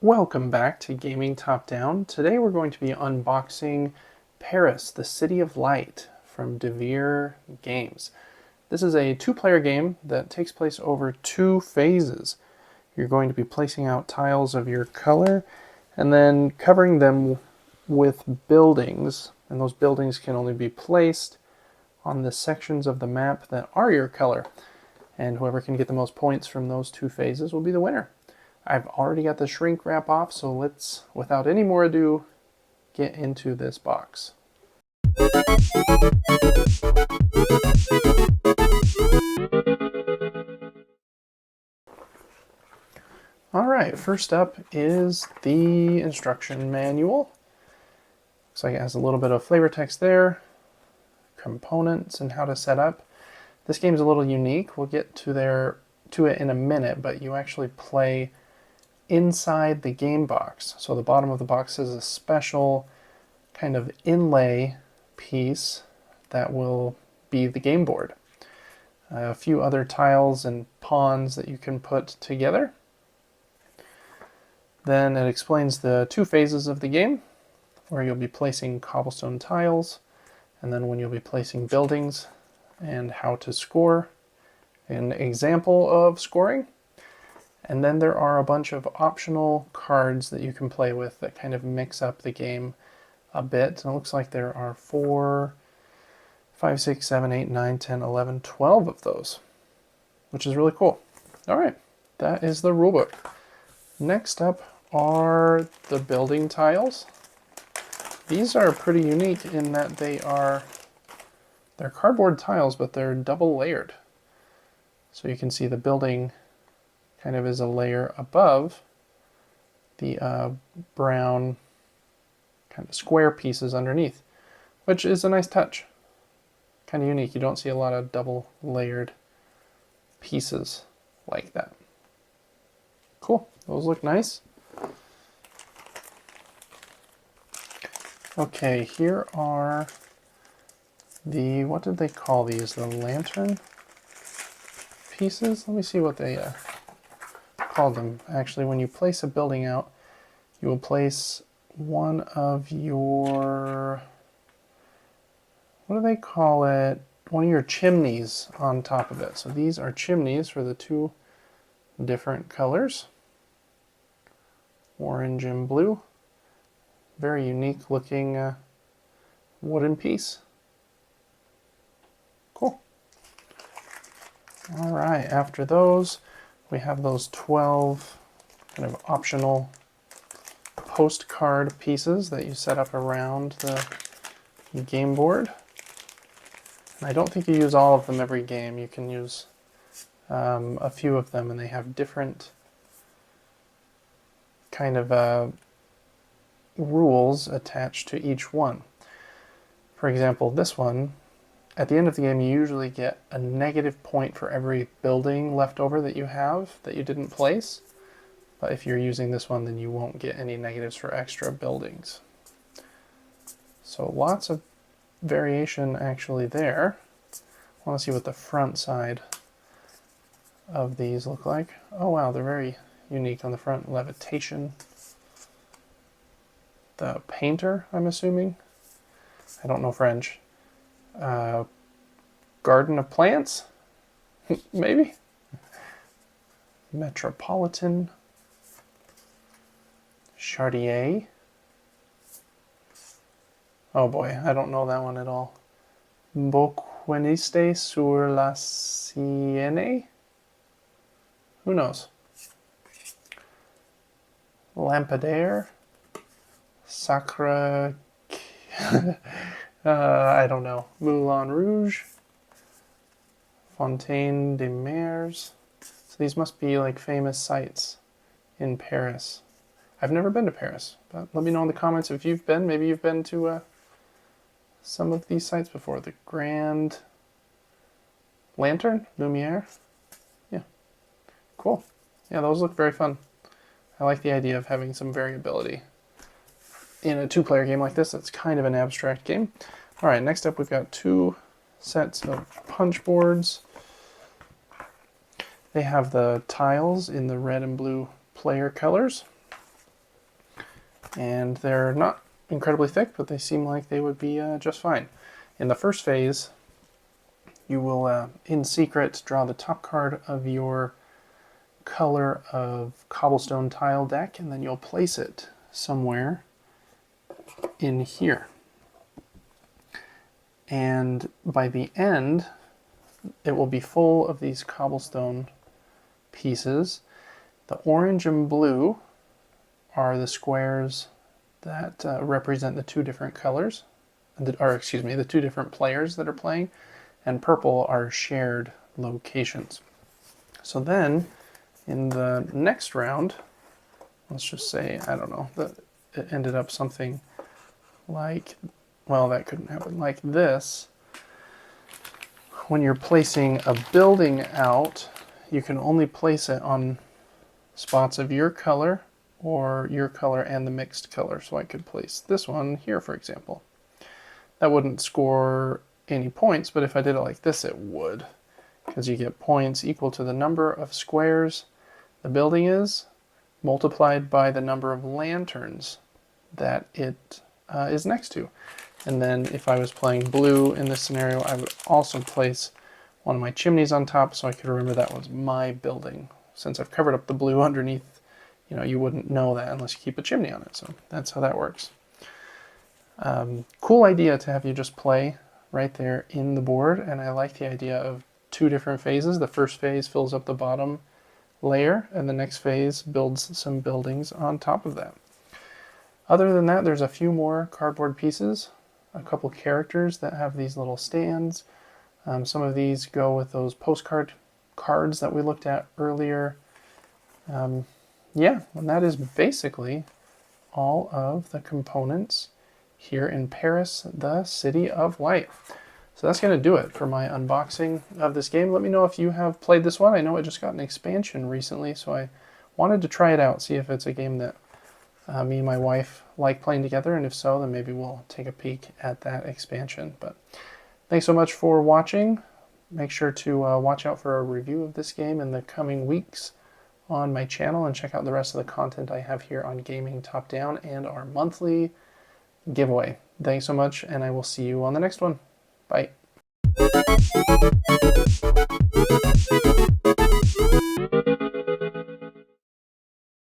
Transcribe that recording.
Welcome back to Gaming Top Down. Today we're going to be unboxing Paris, the City of Light from Lumière Games. This is a two-player game that takes place over two phases. You're going to be placing out tiles of your color and then covering them with buildings, and those buildings can only be placed on the sections of the map that are your color. And whoever can get the most points from those two phases will be the winner. I've already got the shrink wrap off, so let's, without any more ado, get into this box. Alright, first up is the instruction manual. Looks like it has a little bit of flavor text there, components and how to set up. This game's a little unique. We'll get to it in a minute, but you actually play inside the game box. So the bottom of the box is a special kind of inlay piece that will be the game board. A few other tiles and pawns that you can put together. Then it explains the two phases of the game, where you'll be placing cobblestone tiles, and then when you'll be placing buildings, and how to score, an example of scoring. And then there are a bunch of optional cards that you can play with that kind of mix up the game a bit. And it looks like there are 4, 5, 6, 7, 8, 9, 10, 11, 12 of those, which is really cool. All right, that is the rulebook. Next up are the building tiles. These are pretty unique in that they're cardboard tiles, but they're double layered. So you can see the building kind of is a layer above the brown kind of square pieces underneath, which is a nice touch. Kind of unique. You don't see a lot of double layered pieces like that. Cool. Those look nice. Okay, here are the, what did they call these? The lantern pieces? Let me see what they called them. Actually, when you place a building out, you will place one of your, what do they call it? One of your chimneys on top of it. So these are chimneys for the two different colors, orange and blue. Very unique looking wooden piece. Cool. All right, after those, we have those 12 kind of optional postcard pieces that you set up around the game board. And I don't think you use all of them every game. You can use a few of them, and they have different kind of rules attached to each one. For example, this one, at the end of the game, you usually get a negative point for every building left over that you have that you didn't place. But if you're using this one, then you won't get any negatives for extra buildings. So lots of variation actually there. I want to see what the front side of these look like. Oh wow, they're very unique on the front. Levitation. The painter, I'm assuming. I don't know French. Garden of plants? Maybe? Metropolitan. Chartier. Oh boy, I don't know that one at all. Bocqueniste sur la Sienne? Who knows? Lampadaire. Sacre. I don't know. Moulin Rouge. Fontaine des Mers. So these must be like famous sites in Paris. I've never been to Paris, but let me know in the comments if you've been. Maybe you've been to some of these sites before. The Grand Lantern, Lumière. Yeah, cool. Yeah, those look very fun. I like the idea of having some variability in a two-player game like this. It's kind of an abstract game. All right, next up we've got two sets of punch boards. They have the tiles in the red and blue player colors. And they're not incredibly thick, but they seem like they would be just fine. In the first phase, you will, in secret, draw the top card of your color of cobblestone tile deck, and then you'll place it somewhere in here. And by the end, it will be full of these cobblestone pieces. The orange and blue are the squares that represent the two different colors, the two different players that are playing, and purple are shared locations. So then, in the next round, let's just say, I don't know, that it ended up something like, well, that couldn't happen, like this. When you're placing a building out, you can only place it on spots of your color or your color and the mixed color. So I could place this one here, for example. That wouldn't score any points, but if I did it like this, it would, because you get points equal to the number of squares the building is multiplied by the number of lanterns that it is next to. And then if I was playing blue in this scenario, I would also place one of my chimneys on top so I could remember that was my building. Since I've covered up the blue underneath, you wouldn't know that unless you keep a chimney on it. So that's how that works. Cool idea to have you just play right there in the board, and I like the idea of two different phases. The first phase fills up the bottom layer, and the next phase builds some buildings on top of that. Other than that, there's a few more cardboard pieces, a couple characters that have these little stands. Some of these go with those postcard cards that we looked at earlier. Yeah, and that is basically all of the components here in Paris, the City of Light. So that's going to do it for my unboxing of this game. Let me know if you have played this one. I know it just got an expansion recently, so I wanted to try it out, see if it's a game that me and my wife like playing together, and if so, then maybe we'll take a peek at that expansion. But thanks so much for watching. Make sure to watch out for a review of this game in the coming weeks on my channel, and check out the rest of the content I have here on Gaming Top Down and our monthly giveaway. Thanks so much, and I will see you on the next one. Bye.